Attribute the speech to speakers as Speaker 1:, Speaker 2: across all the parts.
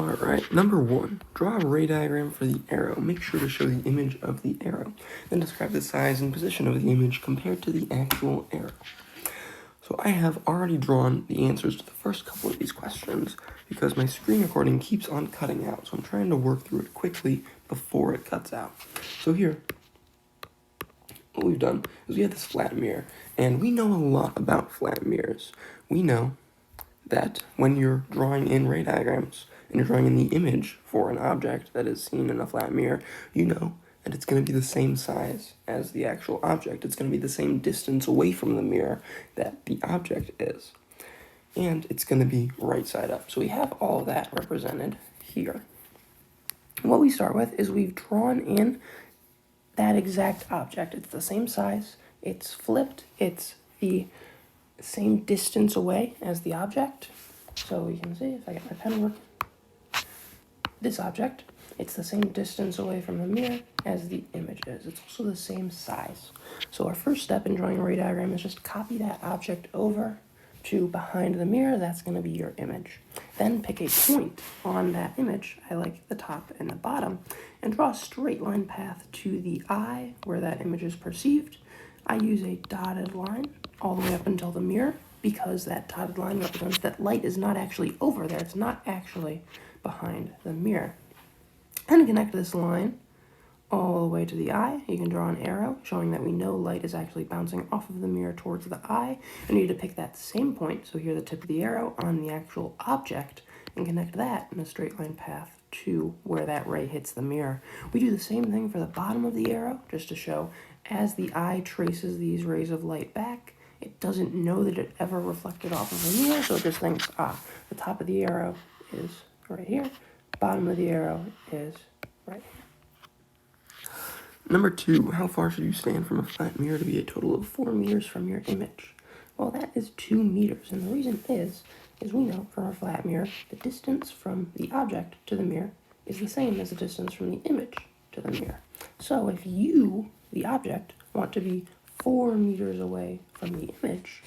Speaker 1: Alright, number 1, draw a ray diagram for the arrow. Make sure to show the image of the arrow. Then describe the size and position of the image compared to the actual arrow. So I have already drawn the answers to the first couple of these questions because my screen recording keeps on cutting out. So I'm trying to work through it quickly before it cuts out. So here, what we've done is we have this flat mirror, and we know a lot about flat mirrors. We know that when you're drawing in ray diagrams and you're drawing in the image for an object that is seen in a flat mirror, you know that it's going to be the same size as the actual object. It's going to be the same distance away from the mirror that the object is. And it's going to be right side up. So we have all of that represented here. And what we start with is we've drawn in that exact object. It's the same size, it's flipped, it's the same distance away as the object. So we can see, if I get my pen working, this object, it's the same distance away from the mirror as the image is. It's also the same size. So our first step in drawing a ray diagram is just copy that object over to behind the mirror. That's going to be your image. Then pick a point on that image, I like the top and the bottom, and draw a straight line path to the eye where that image is perceived. I use a dotted line all the way up until the mirror because that dotted line represents that light is not actually over there. It's not actually behind the mirror. And connect this line all the way to the eye. You can draw an arrow showing that we know light is actually bouncing off of the mirror towards the eye. And you need to pick that same point, so here the tip of the arrow, on the actual object and connect that in a straight line path to where that ray hits the mirror. We do the same thing for the bottom of the arrow, just to show as the eye traces these rays of light back, it doesn't know that it ever reflected off of the mirror, so it just thinks, the top of the arrow is right here, bottom of the arrow is right here. Number 2, how far should you stand from a flat mirror to be a total of 4 meters from your image? Well, that is 2 meters, and the reason is we know from our flat mirror, the distance from the object to the mirror is the same as the distance from the image to the mirror. So if you, the object, want to be 4 meters away from the image,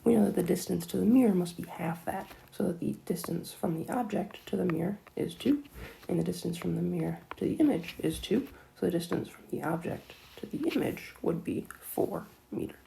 Speaker 1: we know that the distance to the mirror must be half that, so that the distance from the object to the mirror is 2, and the distance from the mirror to the image is 2, so the distance from the object to the image would be 4 meters.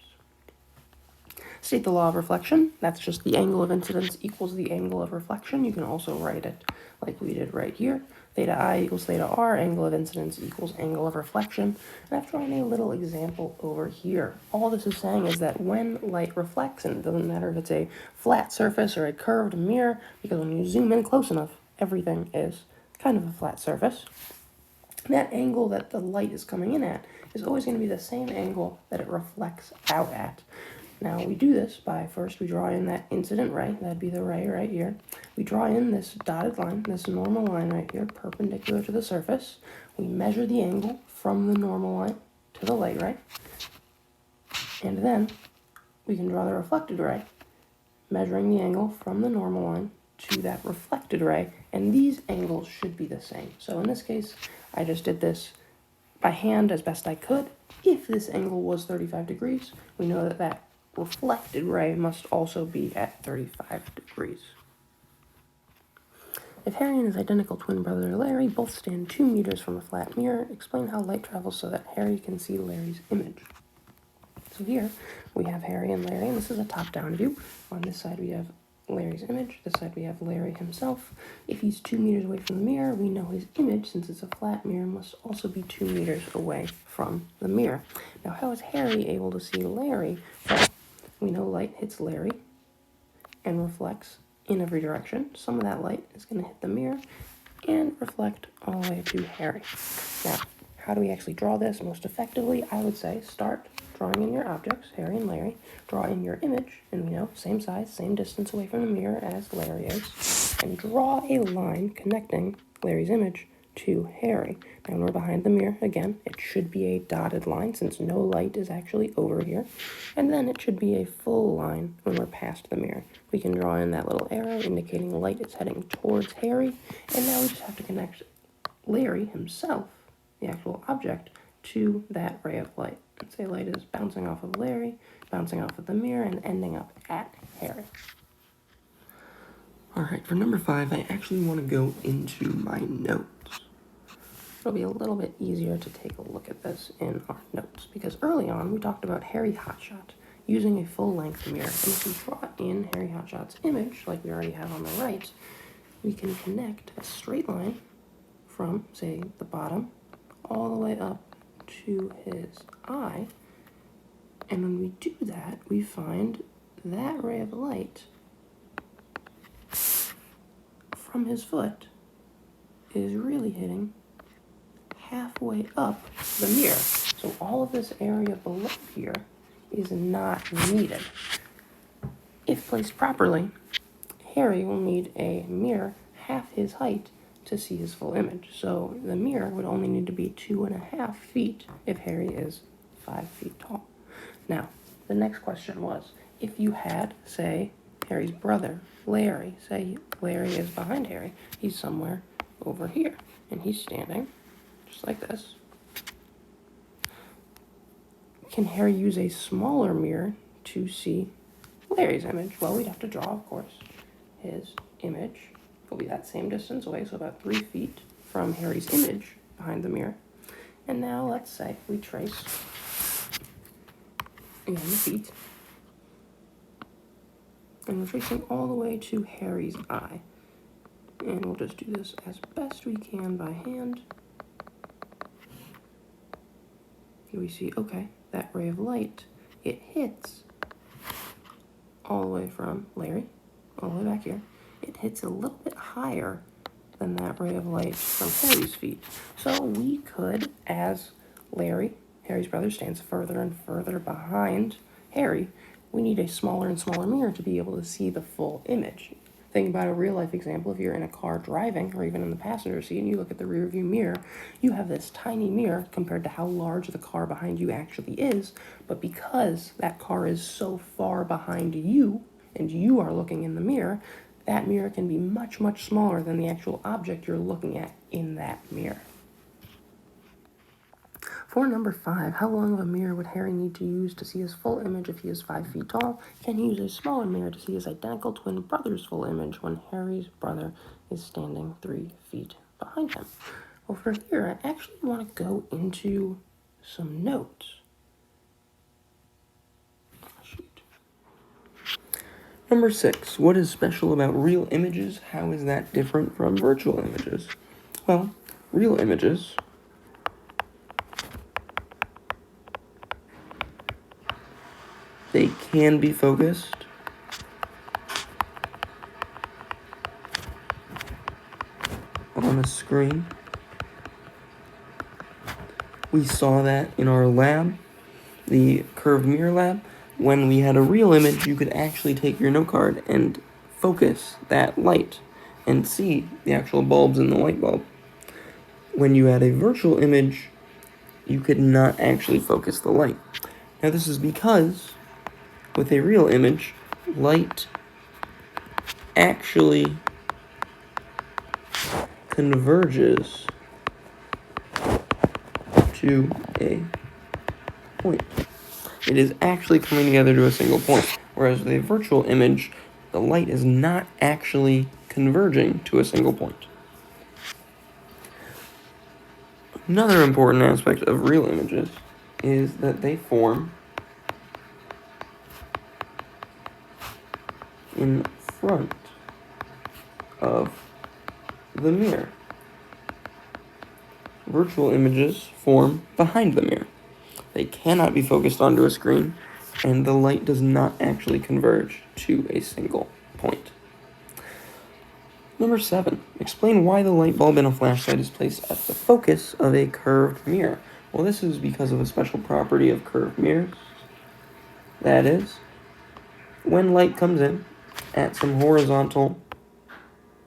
Speaker 1: State the law of reflection. That's just the angle of incidence equals the angle of reflection. You can also write it like we did right here. Theta I equals theta R, angle of incidence equals angle of reflection. And I've drawn a little example over here. All this is saying is that when light reflects, and it doesn't matter if it's a flat surface or a curved mirror, because when you zoom in close enough, everything is kind of a flat surface. That angle that the light is coming in at is always going to be the same angle that it reflects out at. Now we do this by first we draw in that incident ray, that'd be the ray right here. We draw in this dotted line, this normal line right here, perpendicular to the surface. We measure the angle from the normal line to the light ray. And then we can draw the reflected ray, measuring the angle from the normal line to that reflected ray, and these angles should be the same. So in this case, I just did this by hand as best I could. If this angle was 35 degrees, we know that that reflected ray must also be at 35 degrees. If Harry and his identical twin brother Larry both stand 2 meters from a flat mirror, explain how light travels so that Harry can see Larry's image. So here we have Harry and Larry, and this is a top-down view. On this side we have Larry's image, this side we have Larry himself. If he's 2 meters away from the mirror, we know his image, since it's a flat mirror, must also be 2 meters away from the mirror. Now how is Harry able to see Larry? Well, we know light hits Larry and reflects in every direction. Some of that light is going to hit the mirror and reflect all the way to Harry. Now, how do we actually draw this most effectively? I would say start drawing in your objects, Harry and Larry, draw in your image, and we know same size, same distance away from the mirror as Larry is, and draw a line connecting Larry's image to Harry. Now when we're behind the mirror, again, it should be a dotted line since no light is actually over here. And then it should be a full line when we're past the mirror. We can draw in that little arrow indicating light is heading towards Harry. And now we just have to connect Larry himself, the actual object, to that ray of light. And say light is bouncing off of Larry, bouncing off of the mirror, and ending up at Harry. Alright, for number 5, I actually want to go into my notes. It'll be a little bit easier to take a look at this in our notes, because early on we talked about Harry Hotshot using a full-length mirror. And if we draw in Harry Hotshot's image, like we already have on the right, we can connect a straight line from, say, the bottom all the way up to his eye. And when we do that, we find that ray of light from his foot is really hitting halfway up the mirror. So all of this area below here is not needed. If placed properly, Harry will need a mirror half his height to see his full image. So the mirror would only need to be 2.5 feet if Harry is 5 feet tall. Now, the next question was, if you had, say, Harry's brother, Larry, say Larry is behind Harry, he's somewhere over here, and he's standing just like this. Can Harry use a smaller mirror to see Larry's image? Well, we'd have to draw, of course, his image. It'll be that same distance away, so about 3 feet from Harry's image behind the mirror. And now let's say we trace, again, the feet. And we're tracing all the way to Harry's eye. And we'll just do this as best we can by hand. Here we see, okay, that ray of light, it hits all the way from Larry, all the way back here. It hits a little bit higher than that ray of light from Harry's feet. So we could, as Larry, Harry's brother, stands further and further behind Harry, we need a smaller and smaller mirror to be able to see the full image. Think about a real-life example. If you're in a car driving, or even in the passenger seat, and you look at the rear-view mirror, you have this tiny mirror compared to how large the car behind you actually is, but because that car is so far behind you, and you are looking in the mirror, that mirror can be much, much smaller than the actual object you're looking at in that mirror. For number 5, how long of a mirror would Harry need to use to see his full image if he is 5 feet tall? Can he use a smaller mirror to see his identical twin brother's full image when Harry's brother is standing 3 feet behind him? Well, for here, I actually want to go into some notes. Number 6, what is special about real images? How is that different from virtual images? Well, real images they can be focused on a screen. We saw that in our lab, the curved mirror lab. When we had a real image, you could actually take your note card and focus that light and see the actual bulbs in the light bulb. When you had a virtual image, you could not actually focus the light. Now this is because with a real image, light actually converges to a point. It is actually coming together to a single point, whereas with a virtual image, the light is not actually converging to a single point. Another important aspect of real images is that they form in front of the mirror. Virtual images form behind the mirror. They cannot be focused onto a screen, and the light does not actually converge to a single point. Number 7, explain why the light bulb in a flashlight is placed at the focus of a curved mirror. Well, this is because of a special property of curved mirrors. That is, when light comes in at some horizontal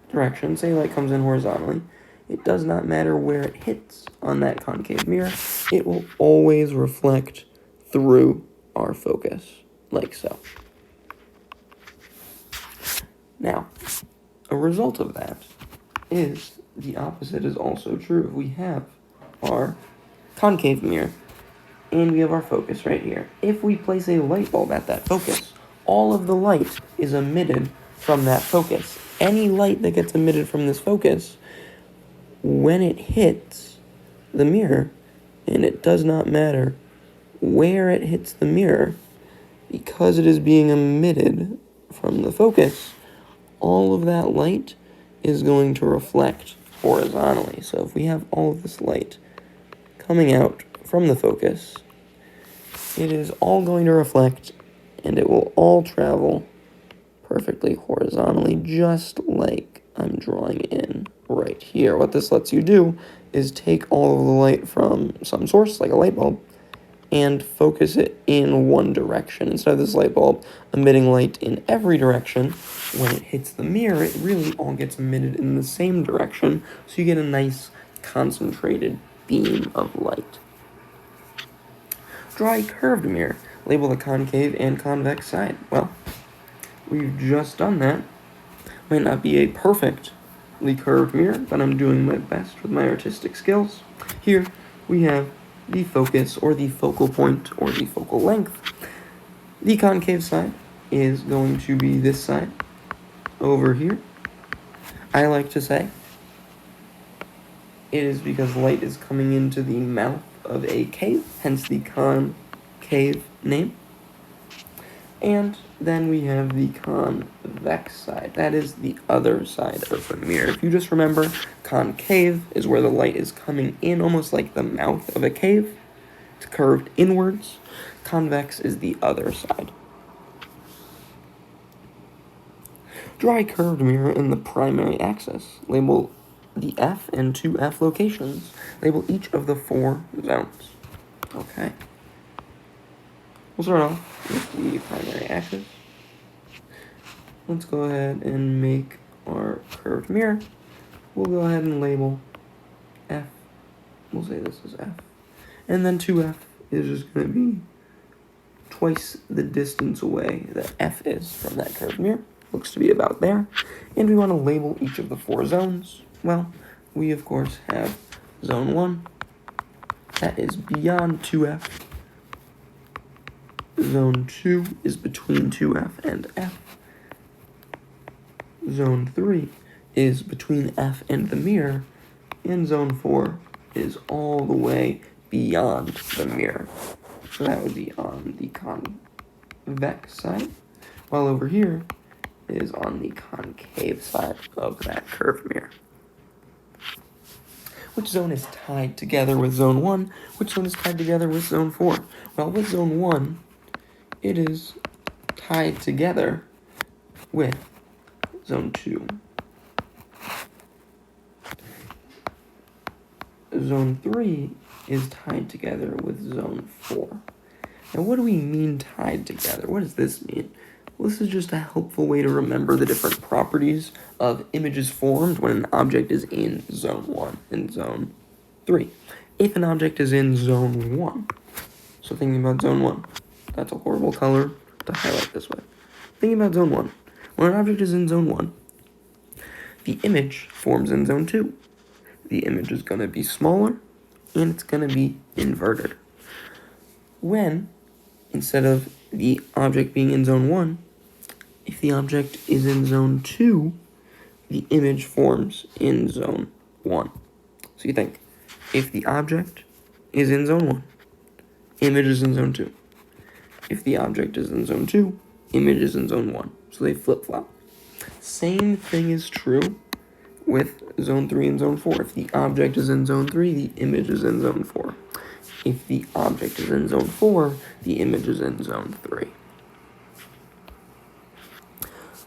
Speaker 1: direction, say light comes in horizontally, it does not matter where it hits on that concave mirror, it will always reflect through our focus, like so. Now, a result of that is the opposite is also true. We have our concave mirror, and we have our focus right here. If we place a light bulb at that focus, all of the light is emitted from that focus any light that gets emitted from this focus, when it hits the mirror, and it does not matter where it hits the mirror, because it is being emitted from the focus, all of that light is going to reflect horizontally. So if we have all of this light coming out from the focus, it is all going to reflect, and it will all travel perfectly horizontally, just like I'm drawing in right here. What this lets you do is take all of the light from some source, like a light bulb, and focus it in one direction. Instead of this light bulb emitting light in every direction, when it hits the mirror, it really all gets emitted in the same direction, so you get a nice concentrated beam of light. Draw a curved mirror. Label the concave and convex side. Well, we've just done that. Might not be a perfectly curved mirror, but I'm doing my best with my artistic skills. Here we have the focus, or the focal point, or the focal length. The concave side is going to be this side over here. I like to say it is because light is coming into the mouth of a cave, hence the concave name. And then we have the convex side. That is the other side of the mirror. If you just remember, concave is where the light is coming in, almost like the mouth of a cave. It's curved inwards. Convex is the other side. Draw a curved mirror in the primary axis. Label the F and 2F locations. Label each of the 4 zones. Okay. We'll start off with the primary axis. Let's go ahead and make our curved mirror. We'll go ahead and label F. We'll say this is F. And then 2F is just going to be twice the distance away that F is from that curved mirror. Looks to be about there. And we want to label each of the 4 zones. Well, we of course have zone 1. That is beyond 2F. Zone 2 is between 2F and F. Zone 3 is between F and the mirror. And zone 4 is all the way beyond the mirror. So that would be on the convex side. While over here is on the concave side of that curved mirror. Which zone is tied together with zone 1? Which zone is tied together with zone 4? Well, with zone 1, it is tied together with zone 2. Zone 3 is tied together with zone 4. Now, what do we mean tied together? What does this mean? Well, this is just a helpful way to remember the different properties of images formed when an object is in zone 1 and zone 3. If an object is in zone 1, so thinking about zone 1, that's a horrible color to highlight this way. Thinking about zone 1, when an object is in zone 1, the image forms in zone 2. The image is going to be smaller, and it's going to be inverted. When, instead of the object being in zone 1, if the object is in zone 2, the image forms in zone 1. So you think, if the object is in zone 1, image is in zone 2. If the object is in zone 2, image is in zone 1. So they flip-flop. Same thing is true with zone 3 and zone 4. If the object is in zone 3, the image is in zone 4. If the object is in zone 4, the image is in zone 3.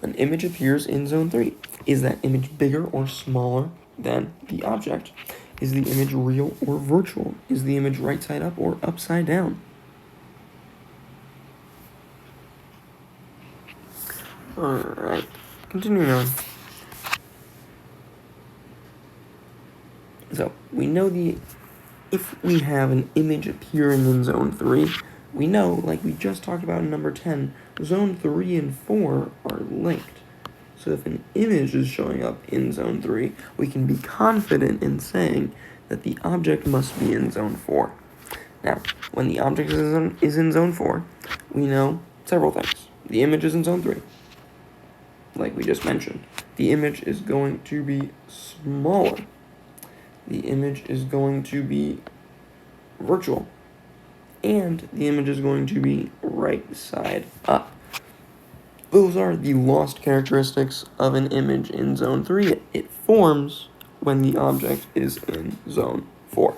Speaker 1: An image appears in zone 3. Is that image bigger or smaller than the object? Is the image real or virtual? Is the image right side up or upside down? Alright, continuing on. So, we know if we have an image appearing in zone 3, we know, like we just talked about in number 10, zone 3 and 4 are linked. So if an image is showing up in zone 3, we can be confident in saying that the object must be in zone 4. Now, when the object is in zone 4, we know several things. The image is in zone 3, like we just mentioned. the image is going to be smaller. The image is going to be virtual. And the image is going to be right side up. Those are the lost characteristics of an image in Zone 3. It forms when the object is in Zone 4.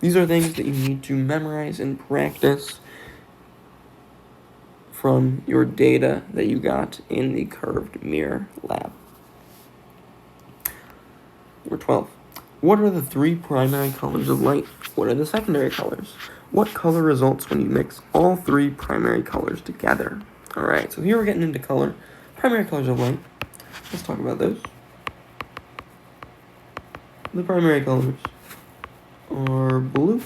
Speaker 1: These are things that you need to memorize and practice from your data that you got in the curved mirror lab. Number 12. What are the 3 primary colors of light? What are the secondary colors? What color results when you mix all 3 primary colors together? Alright, so here we're getting into color. Primary colors of light. Let's talk about those. The primary colors are blue,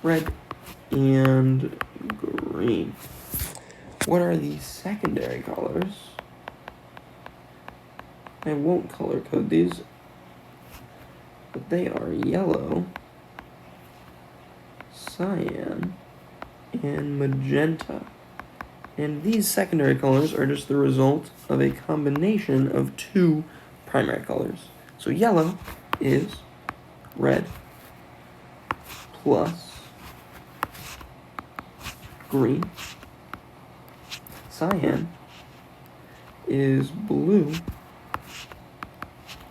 Speaker 1: red, and green. What are the secondary colors? I won't color code these, but they are yellow, cyan, and magenta. And these secondary colors are just the result of a combination of 2 primary colors. So yellow is red plus green. Cyan is blue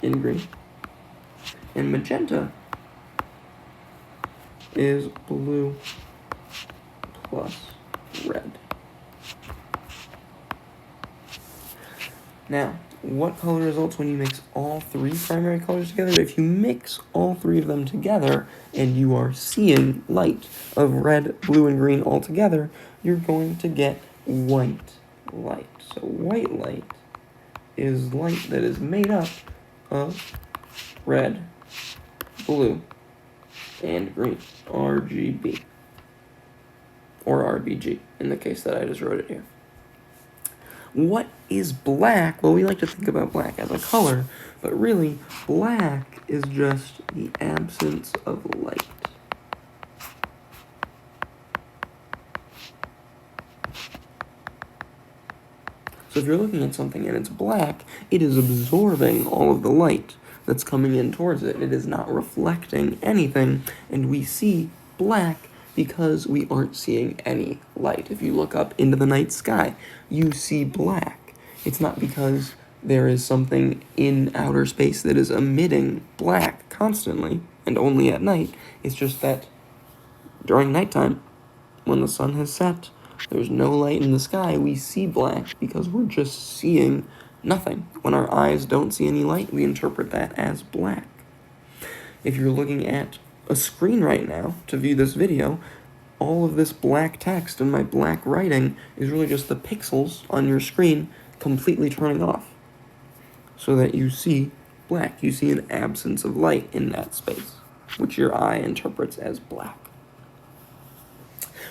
Speaker 1: and green. And magenta is blue plus red. Now, what color results when you mix all 3 primary colors together? If you mix all 3 of them together and you are seeing light of red, blue, and green all together, you're going to get white light. So white light is light that is made up of red, blue, and green. RGB. Or RBG, in the case that I just wrote it here. What is black? Well, we like to think about black as a color, but really, black is just the absence of light. So if you're looking at something and it's black, it is absorbing all of the light that's coming in towards it. It is not reflecting anything, and we see black because we aren't seeing any light. If you look up into the night sky, you see black. It's not because there is something in outer space that is emitting black constantly and only at night. It's just that during nighttime, when the sun has set, there's no light in the sky, we see black because we're just seeing nothing. When our eyes don't see any light, we interpret that as black. If you're looking at a screen right now to view this video, all of this black text and my black writing is really just the pixels on your screen completely turning off so that you see black. You see an absence of light in that space, which your eye interprets as black.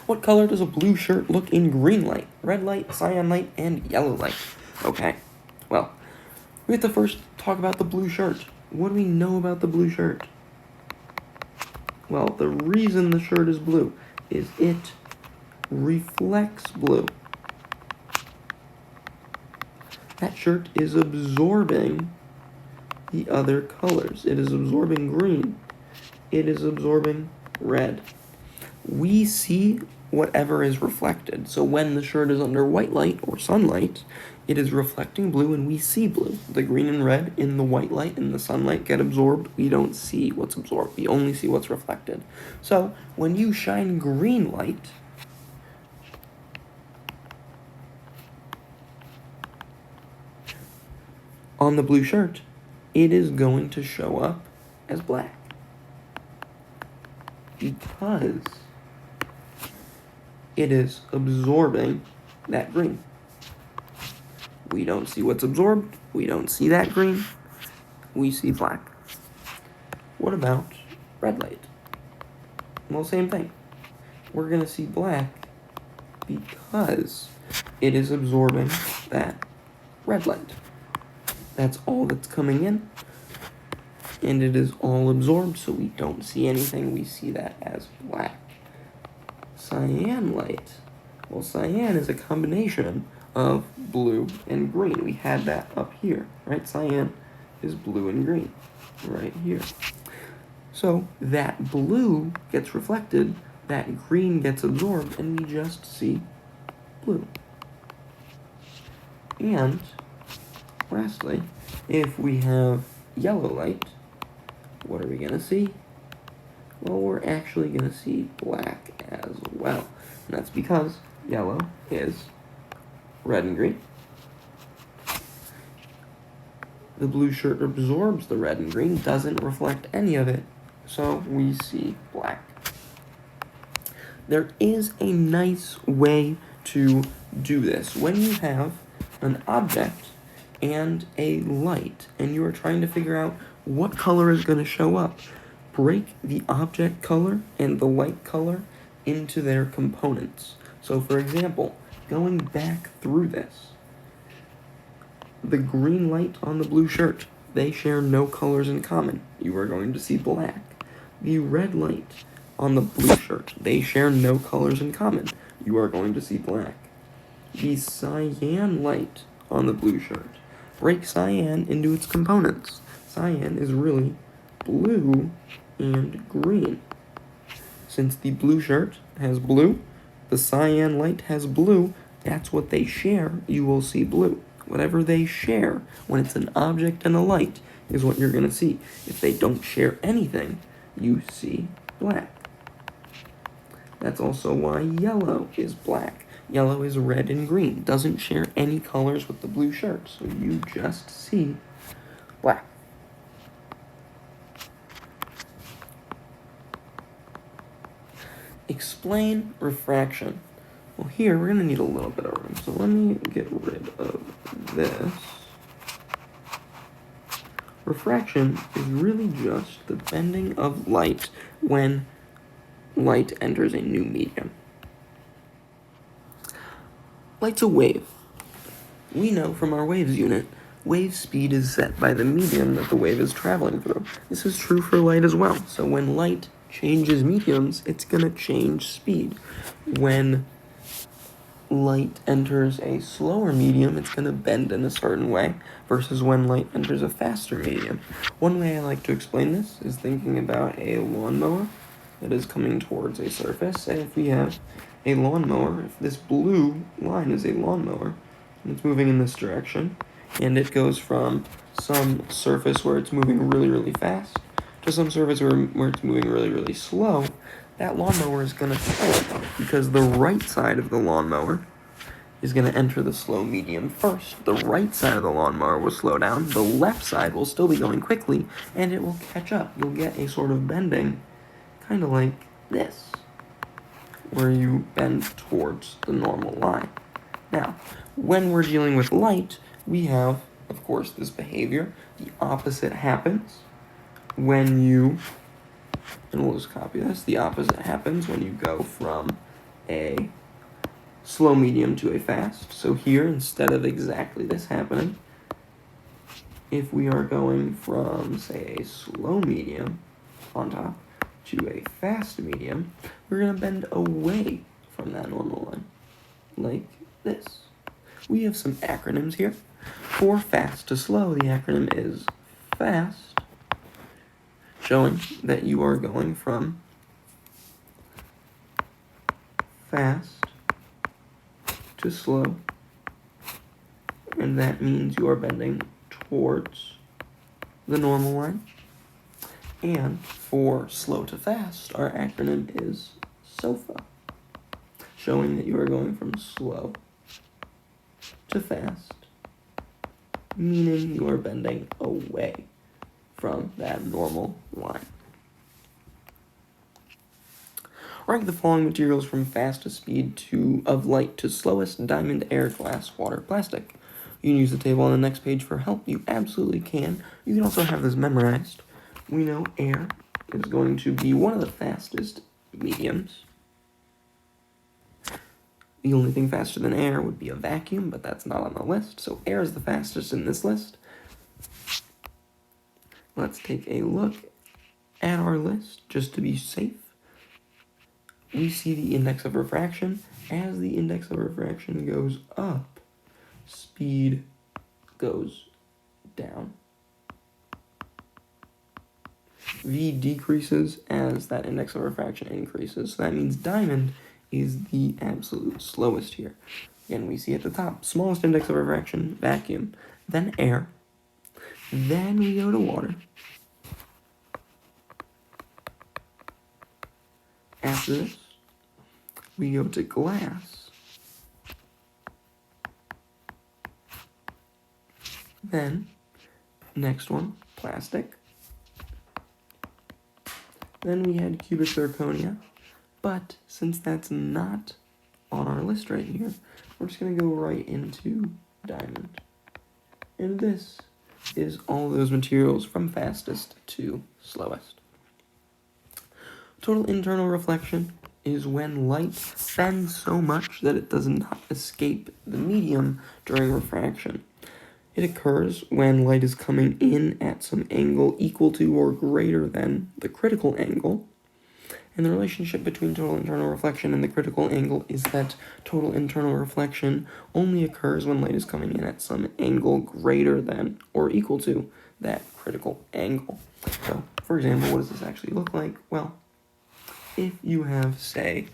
Speaker 1: What color does a blue shirt look in green light, red light, cyan light, and yellow light? Okay, well, we have to first talk about the blue shirt. What do we know about the blue shirt? Well, the reason the shirt is blue is it reflects blue. That shirt is absorbing the other colors. It is absorbing green. It is absorbing red. We see whatever is reflected. So when the shirt is under white light or sunlight, it is reflecting blue and we see blue. The green and red in the white light and the sunlight get absorbed. We don't see what's absorbed. We only see what's reflected. So when you shine green light, on the blue shirt, it is going to show up as black. Because it is absorbing that green. We don't see what's absorbed. We don't see that green. We see black. What about red light? Well, same thing. We're going to see black because it is absorbing that red light. That's all that's coming in. And it is all absorbed, so we don't see anything. We see that as black. Cyan light. Well, cyan is a combination of blue and green. We had that up here, right? Cyan is blue and green right here. So that blue gets reflected, that green gets absorbed, and we just see blue. And lastly, if we have yellow light, what are we going to see? Well, we're actually going to see black as well. And that's because yellow is red and green. The blue shirt absorbs the red and green, doesn't reflect any of it, so we see black. There is a nice way to do this. When you have an object and a light, and you are trying to figure out what color is going to show up, break the object color and the light color into their components. So for example, going back through this, the green light on the blue shirt, they share no colors in common. You are going to see black. The red light on the blue shirt, they share no colors in common. You are going to see black. The cyan light on the blue shirt, break cyan into its components. Cyan is really blue and green. Since the blue shirt has blue, the cyan light has blue, that's what they share, you will see blue. Whatever they share, when it's an object and a light, is what you're going to see. If they don't share anything, you see black. That's also why yellow is black. Yellow is red and green. Doesn't share any colors with the blue shirt, so you just see black. Explain refraction. Well, here we're going to need a little bit of room, so let me get rid of this. Refraction is really just the bending of light when light enters a new medium. Light's a wave. We know from our waves unit, wave speed is set by the medium that the wave is traveling through. This is true for light as well. So when light changes mediums, it's going to change speed. When light enters a slower medium, it's going to bend in a certain way, versus when light enters a faster medium. One way I like to explain this is thinking about a lawnmower that is coming towards a surface. And if we have a lawnmower, if this blue line is a lawnmower, and it's moving in this direction, and it goes from some surface where it's moving really, really fast to some surface where it's moving really, really slow, that lawnmower is going to slow because the right side of the lawnmower is going to enter the slow medium first. The right side of the lawnmower will slow down. The left side will still be going quickly, and it will catch up. You'll get a sort of bending, kind of like this, where you bend towards the normal line. Now, when we're dealing with light, we have, of course, this behavior. The opposite happens when you, and we'll just copy this, the opposite happens when you go from a slow medium to a fast. So here, instead of exactly this happening, if we are going from, say, a slow medium on top to a fast medium, we're going to bend away from that normal line, like this. We have some acronyms here. For fast to slow, the acronym is FAST, showing that you are going from fast to slow, and that means you are bending towards the normal line. And for slow to fast, our acronym is SOFA, showing that you are going from slow to fast, meaning you are bending away from that normal line. Rank the following materials from fastest speed of light to slowest: diamond, air, glass, water, plastic. You can use the table on the next page for help. You absolutely can. You can also have this memorized. We know air is going to be one of the fastest mediums. The only thing faster than air would be a vacuum, but that's not on the list. So air is the fastest in this list. Let's take a look at our list just to be safe. We see the index of refraction. As the index of refraction goes up, speed goes down. V decreases as that index of refraction increases. So that means diamond is the absolute slowest here. Again, we see at the top, smallest index of refraction, vacuum, then air, then we go to water. After this, we go to glass, then next one, plastic, then we had cubic zirconia, but since that's not on our list right here, we're just going to go right into diamond. And this is all those materials from fastest to slowest. Total internal reflection is when light bends so much that it does not escape the medium during refraction. It occurs when light is coming in at some angle equal to or greater than the critical angle. And the relationship between total internal reflection and the critical angle is that total internal reflection only occurs when light is coming in at some angle greater than or equal to that critical angle. So, for example, what does this actually look like? Well, if you have, say,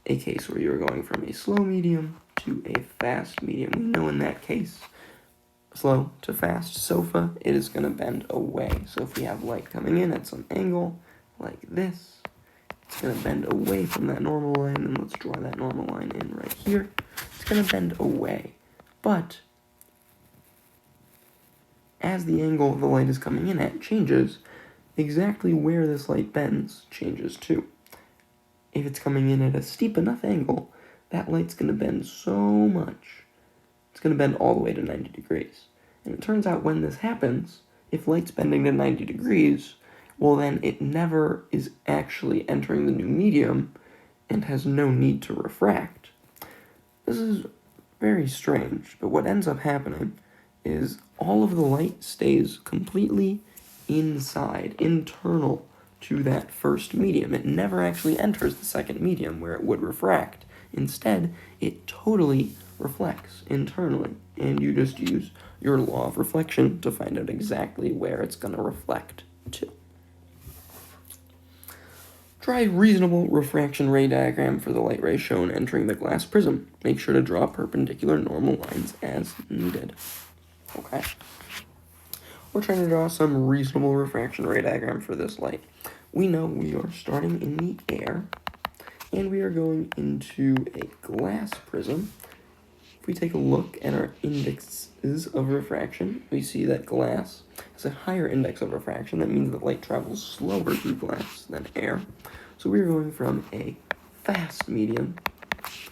Speaker 1: a case where you're going from a slow medium to a fast medium, we know in that case, slow to fast sofa, it is going to bend away. So if we have light coming in at some angle, like this, it's going to bend away from that normal line, and let's draw that normal line in right here. It's going to bend away, but as the angle the light is coming in at changes, exactly where this light bends changes too. If it's coming in at a steep enough angle, that light's going to bend so much, it's going to bend all the way to 90 degrees. And it turns out when this happens, if light's bending to 90 degrees, well then it never is actually entering the new medium and has no need to refract. This is very strange, but what ends up happening is all of the light stays completely inside, internal to that first medium. It never actually enters the second medium where it would refract. Instead, it totally reflects internally, and you just use your law of reflection to find out exactly where it's going to reflect to. Try a reasonable refraction ray diagram for the light ray shown entering the glass prism. Make sure to draw perpendicular normal lines as needed. Okay. We're trying to draw some reasonable refraction ray diagram for this light. We know we are starting in the air, and we are going into a glass prism. If we take a look at our indexes of refraction, we see that glass has a higher index of refraction. That means that light travels slower through glass than air. So we're going from a fast medium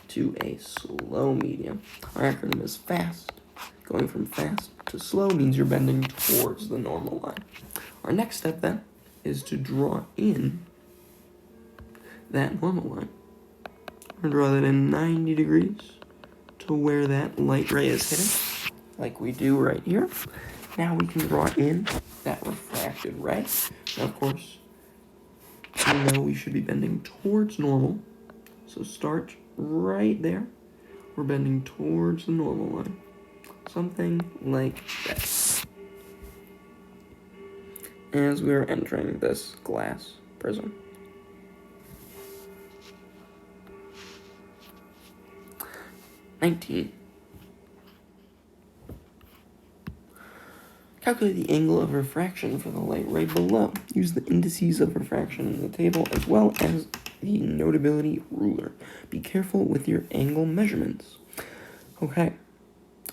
Speaker 1: to a slow medium. Our acronym is FAST. Going from fast to slow means you're bending towards the normal line. Our next step then is to draw in that normal line. We're going to draw that in 90 degrees to where that light ray is hitting, like we do right here. Now we can draw in that refracted ray. Now, of course, we know we should be bending towards normal. So start right there. We're bending towards the normal line. Something like that. As we are entering this glass prism. (19) Calculate the angle of refraction for the light ray below. Use the indices of refraction in the table as well as the notability ruler. Be careful with your angle measurements. Okay,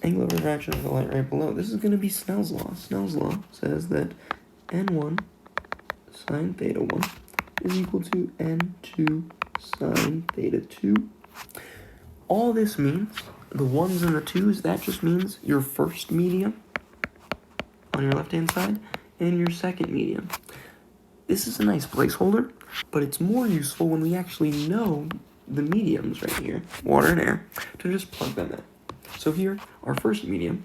Speaker 1: angle of refraction of the light ray below. This is going to be Snell's law. Snell's law says that n1 sine theta 1 is equal to n2 sine theta 2. All this means, the 1s and the 2s, that just means your first medium on your left-hand side and your second medium. This is a nice placeholder, but it's more useful when we actually know the mediums right here, water and air, to just plug them in. So here, our first medium,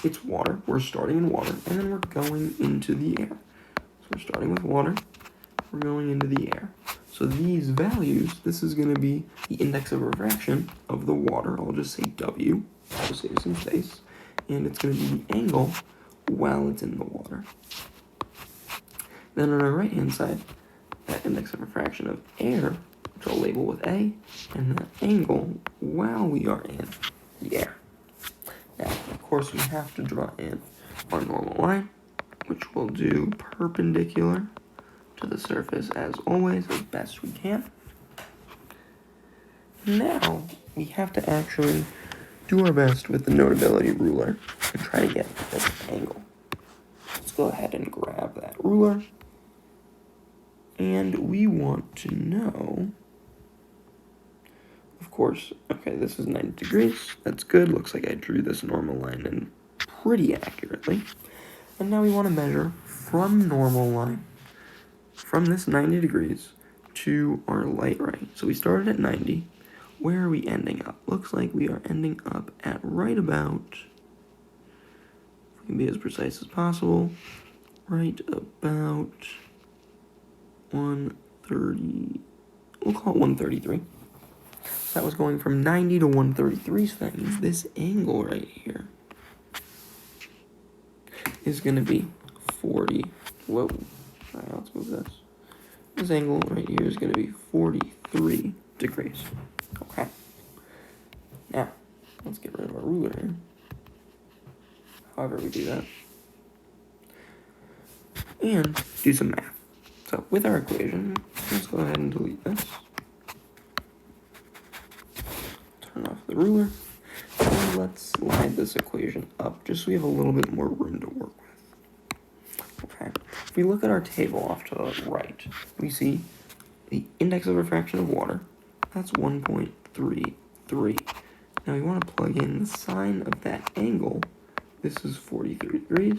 Speaker 1: it's water. We're starting in water, and then we're going into the air. So we're starting with water, we're going into the air. So these values, this is going to be the index of refraction of the water. I'll just say W. to save some space. And it's going to be the angle while it's in the water. Then on our right-hand side, that index of refraction of air, which I'll label with A, and the angle while we are in the air. Now, of course, we have to draw in our normal line, which we'll do perpendicular to the surface as always, as best we can. Now, we have to actually do our best with the notability ruler to try to get this angle. Let's go ahead and grab that ruler. And we want to know, of course, okay, this is 90 degrees. That's good. Looks like I drew this normal line in pretty accurately. And now we want to measure from normal line, from this 90 degrees to our light right. So we started at 90. Where are we ending up? Looks like we are ending up at right about, if we can be as precise as possible, right about 130, we'll call it 133. So that was going from 90 to 133, so that means this angle right here is going to be 40. Whoa. All right, let's move this. This angle right here is going to be 43 degrees. Okay. Now, let's get rid of our ruler here. However we do that. And do some math. So, with our equation, let's go ahead and delete this. Turn off the ruler. And let's slide this equation up, just so we have a little bit more room to work with. Okay. If we look at our table off to the right, we see the index of refraction of water. That's 1.33. Now we want to plug in the sine of that angle. This is 43 degrees.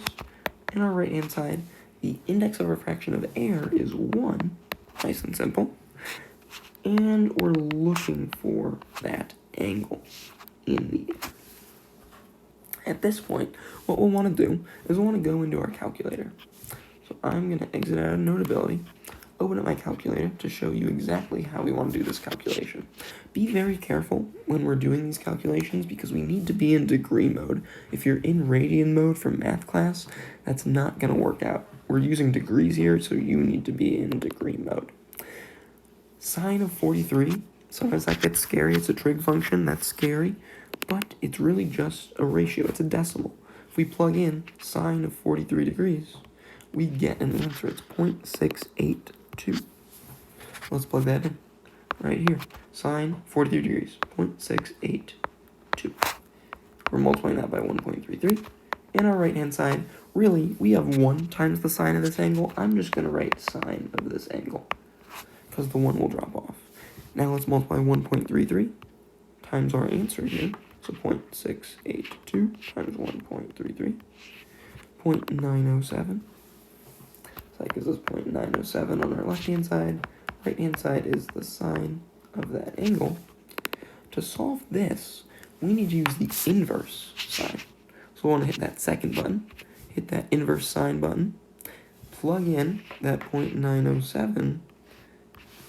Speaker 1: And our right-hand side, the index of refraction of air is 1. Nice and simple. And we're looking for that angle in the air. At this point, what we'll want to do is we'll want to go into our calculator. So I'm going to exit out of Notability, open up my calculator to show you exactly how we want to do this calculation. Be very careful when we're doing these calculations because we need to be in degree mode. If you're in radian mode for math class, that's not going to work out. We're using degrees here, so you need to be in degree mode. Sine of 43, sometimes that gets scary. It's a trig function, that's scary, but it's really just a ratio. It's a decimal. If we plug in sine of 43 degrees, we get an answer. It's 0.682. Let's plug that in right here. Sine 43 degrees, 0.682. We're multiplying that by 1.33. And our right-hand side, really, we have 1 times the sine of this angle. I'm just going to write sine of this angle because the 1 will drop off. Now let's multiply 1.33 times our answer here. So 0.682 times 1.33, 0.907. So that gives us 0.907 on our left-hand side. Right-hand side is the sine of that angle. To solve this, we need to use the inverse sine. So we want to hit that second button, hit that inverse sine button, plug in that 0.907,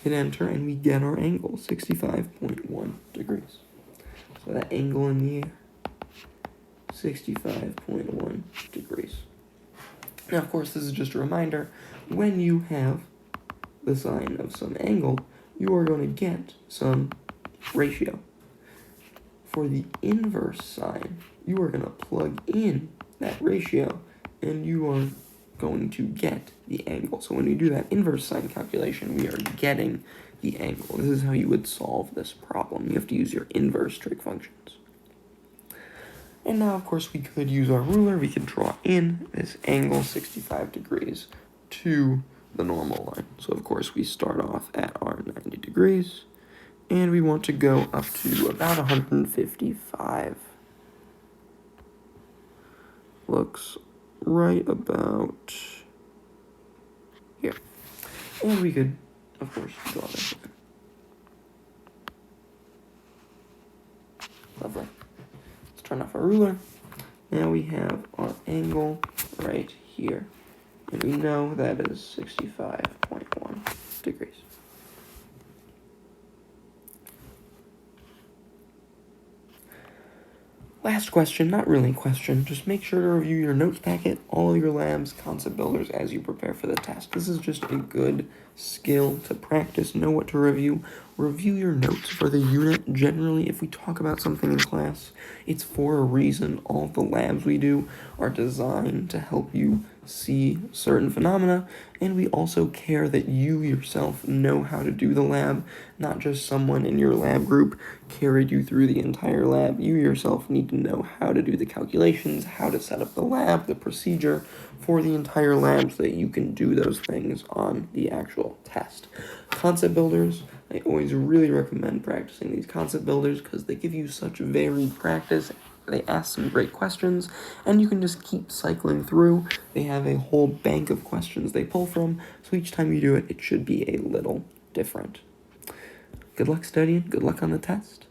Speaker 1: hit enter, and we get our angle, 65.1 degrees. So that angle in the air, 65.1 degrees. Now, of course, this is just a reminder, when you have the sine of some angle, you are going to get some ratio. For the inverse sine, you are going to plug in that ratio, and you are going to get the angle. So when we do that inverse sine calculation, we are getting the angle. This is how you would solve this problem. You have to use your inverse trig functions. And now, of course, we could use our ruler. We could draw in this angle, 65 degrees, to the normal line. So, of course, we start off at our 90 degrees, and we want to go up to about 155. Looks right about here. And we could, of course, draw this in. Lovely. Let's turn off our ruler. Now we have our angle right here. And we know that is 65.1 degrees. Last question, not really a question, just make sure to review your notes packet, all your labs, concept builders as you prepare for the test. This is just a good skill to practice, know what to review. Review your notes for the unit. Generally, if we talk about something in class, it's for a reason. All the labs we do are designed to help you see certain phenomena, and we also care that you yourself know how to do the lab, not just someone in your lab group carried you through the entire lab. You yourself need to know how to do the calculations, how to set up the lab, the procedure for the entire lab so that you can do those things on the actual test. Concept builders, I always really recommend practicing these concept builders because they give you such varied practice. They ask some great questions, and you can just keep cycling through. They have a whole bank of questions they pull from, so each time you do it, it should be a little different. Good luck studying. Good luck on the test.